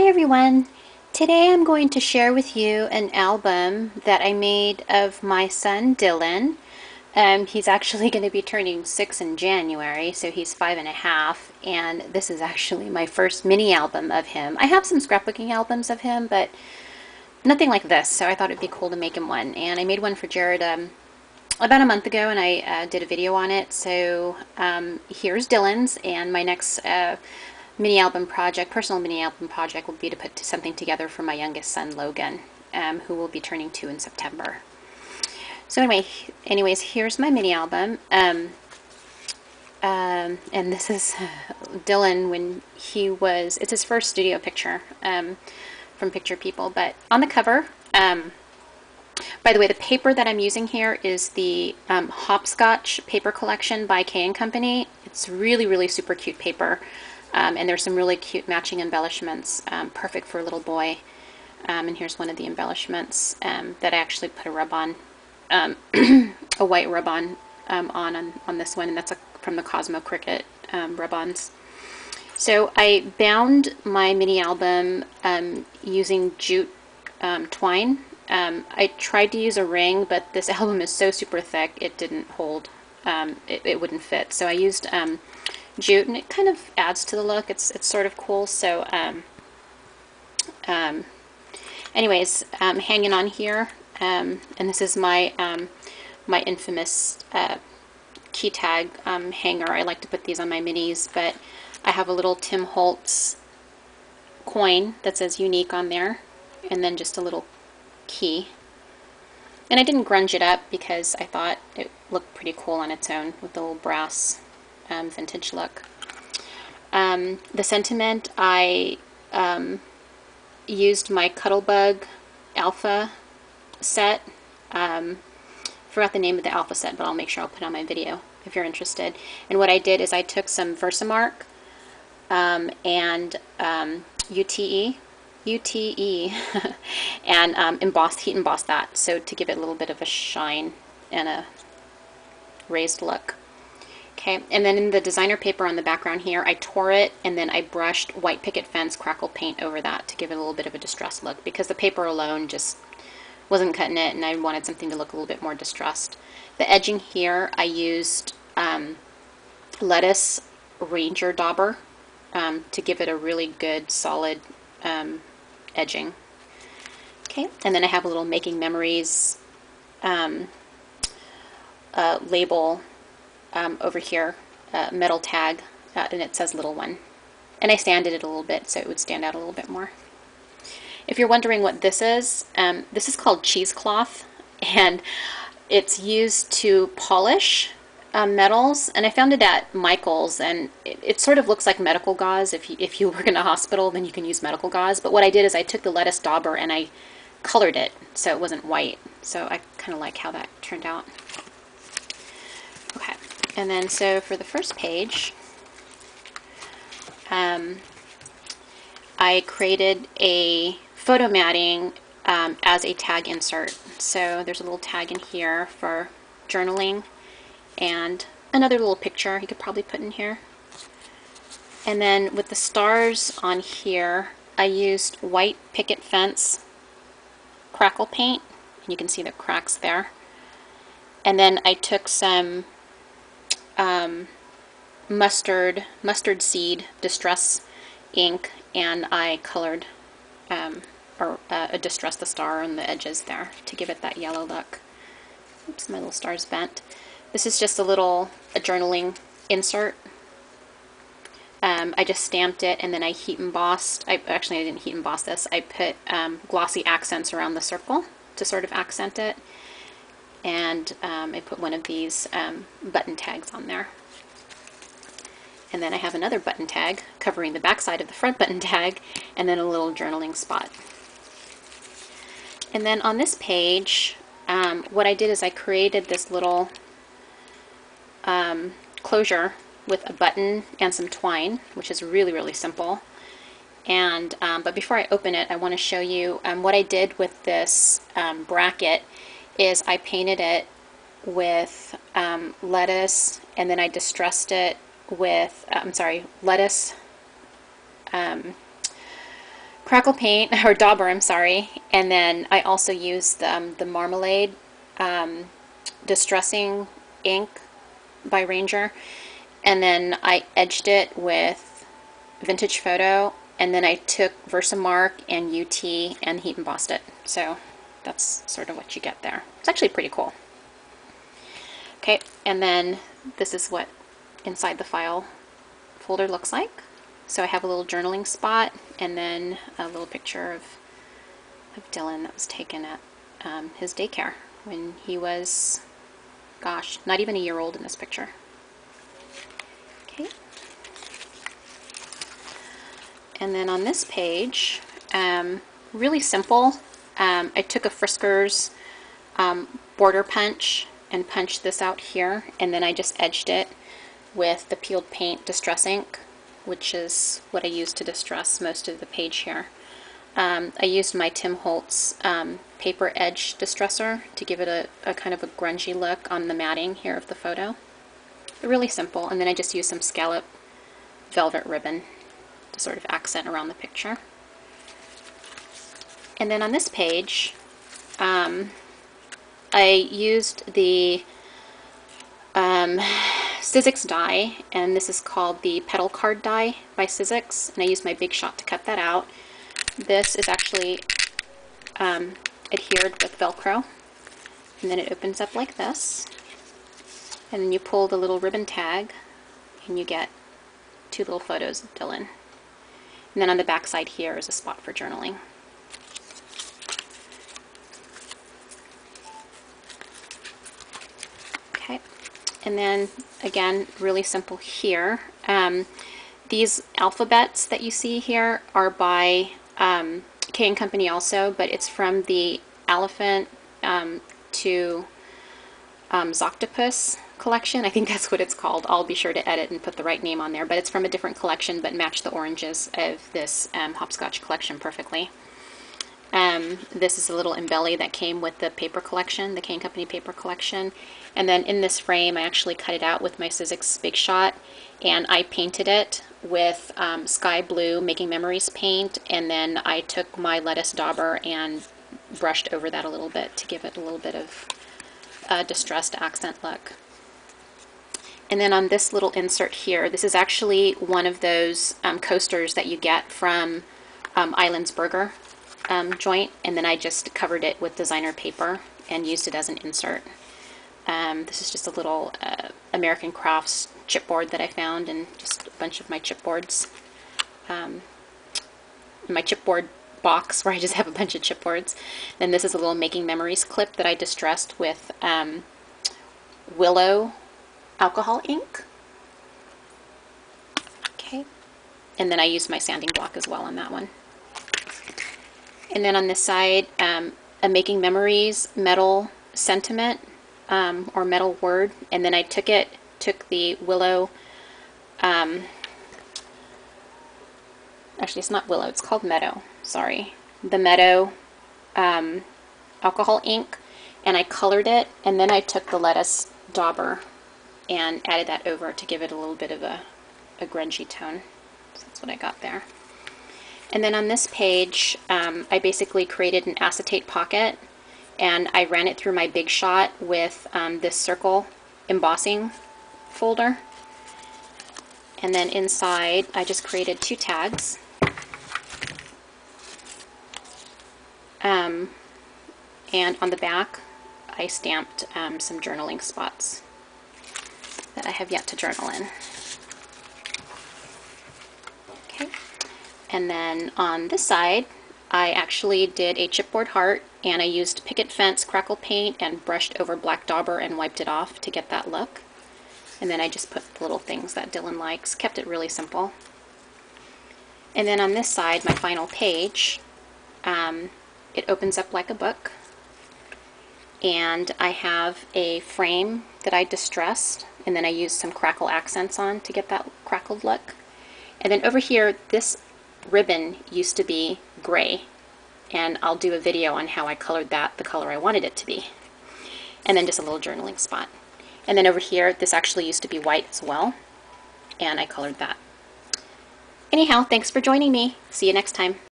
everyone. Today I'm going to share with you an album that I made of my son Dylan. He's actually going to be turning 6 in January, so he's 5.5, and this is actually my first mini album of him. I have some scrapbooking albums of him, but nothing like this, so I thought it'd be cool to make him one. And I made one for Jared about a month ago, and I did a video on it. So here's Dylan's, and my next mini album project, personal mini album project, will be to put something together for my youngest son Logan, who will be turning 2 in September. So anyways, here's my mini album, and this is Dylan when he was, it's his first studio picture from Picture People. But on the cover, by the way, the paper that I'm using here is the Hopscotch paper collection by K & Company. It's really super cute paper. And there's some really cute matching embellishments, perfect for a little boy. And here's one of the embellishments that I actually put a rub-on, a white rub-on on this one, and that's from the Cosmo Cricut rub-ons. So I bound my mini album using jute twine. I tried to use a ring, but this album is so super thick it didn't hold, it wouldn't fit. So I used jute, and it kind of adds to the look. It's sort of cool. So anyways, hanging on here, and this is my my infamous key tag hanger. I like to put these on my minis, but I have a little Tim Holtz coin that says unique on there, and then just a little key. And I didn't grunge it up because I thought it looked pretty cool on its own with the little brass vintage look. The sentiment, I used my Cuttlebug Alpha set. Forgot the name of the Alpha set, but I'll make sure I'll put it on my video if you're interested. And what I did is I took some Versamark and UTE and heat embossed that, so to give it a little bit of a shine and a raised look. Okay, and then in the designer paper on the background here, I tore it and then I brushed white picket fence crackle paint over that to give it a little bit of a distressed look, because the paper alone just wasn't cutting it, and I wanted something to look a little bit more distressed. The edging here, I used lettuce Ranger Dauber to give it a really good solid edging. Okay, and then I have a little Making Memories label over here, metal tag, and it says little one. And I sanded it a little bit so it would stand out a little bit more. If you're wondering what this is called cheesecloth, and it's used to polish metals. And I found it at Michael's, and it sort of looks like medical gauze. If you work in a hospital, then you can use medical gauze. But what I did is I took the lettuce dauber and I colored it so it wasn't white. So I kind of like how that turned out. Okay, and then so for the first page, I created a photo matting as a tag insert. So there's a little tag in here for journaling, and another little picture you could probably put in here. And then with the stars on here, I used white picket fence crackle paint, and you can see the cracks there. And then I took some mustard seed distress ink, and I colored distressed the star on the edges there to give it that yellow look. Oops, my little star's bent. This is just a journaling insert. I just stamped it, and then I heat embossed. Actually, I didn't heat emboss this. I put glossy accents around the circle to sort of accent it. And I put one of these button tags on there. And then I have another button tag covering the back side of the front button tag, and then a little journaling spot. And then on this page, what I did is I created this little closure with a button and some twine, which is really simple. And but before I open it, I want to show you what I did with this bracket. Is I painted it with lettuce, and then I distressed it with lettuce crackle paint, or dauber, I'm sorry, and then I also used the Marmalade Distressing ink by Ranger, and then I edged it with Vintage Photo, and then I took Versamark and UT and heat embossed it. So that's sort of what you get there. It's actually pretty cool. Okay, and then this is what inside the file folder looks like. So I have a little journaling spot, and then a little picture of Dylan that was taken at his daycare when he was, gosh, not even a year old in this picture. Okay. And then on this page, really simple. I took a Friskers border punch and punched this out here, and then I just edged it with the peeled paint distress ink, which is what I used to distress most of the page here. I used my Tim Holtz paper edge distresser to give it a kind of a grungy look on the matting here of the photo. Really simple, and then I just used some scallop velvet ribbon to sort of accent around the picture. And then on this page, I used the Sizzix die, and this is called the Petal Card die by Sizzix, and I used my Big Shot to cut that out. This is actually adhered with Velcro, and then it opens up like this, and then you pull the little ribbon tag, and you get two little photos of Dylan. And then on the back side here is a spot for journaling. Okay, and then again, really simple here. These alphabets that you see here are by K & Company also, but it's from the Elephant to Zoctopus collection. I think that's what it's called. I'll be sure to edit and put the right name on there, but it's from a different collection, but match the oranges of this Hopscotch collection perfectly. This is a little embelly that came with the paper collection, the K & Company paper collection. And then in this frame, I actually cut it out with my Sizzix Big Shot, and I painted it with sky blue Making Memories paint, and then I took my lettuce dauber and brushed over that a little bit to give it a little bit of a distressed accent look. And then on this little insert here, this is actually one of those coasters that you get from Island's Burger joint, and then I just covered it with designer paper and used it as an insert. This is just a little American Crafts chipboard that I found, and just a bunch of my chipboards. My chipboard box where I just have a bunch of chipboards. Then this is a little Making Memories clip that I distressed with Willow alcohol ink. Okay, and then I used my sanding block as well on that one. And then on this side, a Making Memories metal sentiment or metal word, and then I took the Willow, actually it's not Willow, it's called Meadow, sorry, the Meadow alcohol ink, and I colored it, and then I took the lettuce dauber and added that over to give it a little bit of a grungy tone. So that's what I got there. And then on this page, I basically created an acetate pocket, and I ran it through my Big Shot with this circle embossing folder. And then inside, I just created two tags. And on the back, I stamped some journaling spots that I have yet to journal in. Okay. And then on this side, I actually did a chipboard heart, and I used picket fence crackle paint and brushed over black dauber and wiped it off to get that look. And then I just put the little things that Dylan likes, kept it really simple. And then on this side, my final page, it opens up like a book. And I have a frame that I distressed, and then I used some crackle accents on to get that crackled look. And then over here, this ribbon used to be gray, and I'll do a video on how I colored that the color I wanted it to be. And then just a little journaling spot. And then over here, this actually used to be white as well, and I colored that. Anyhow, thanks for joining me. See you next time.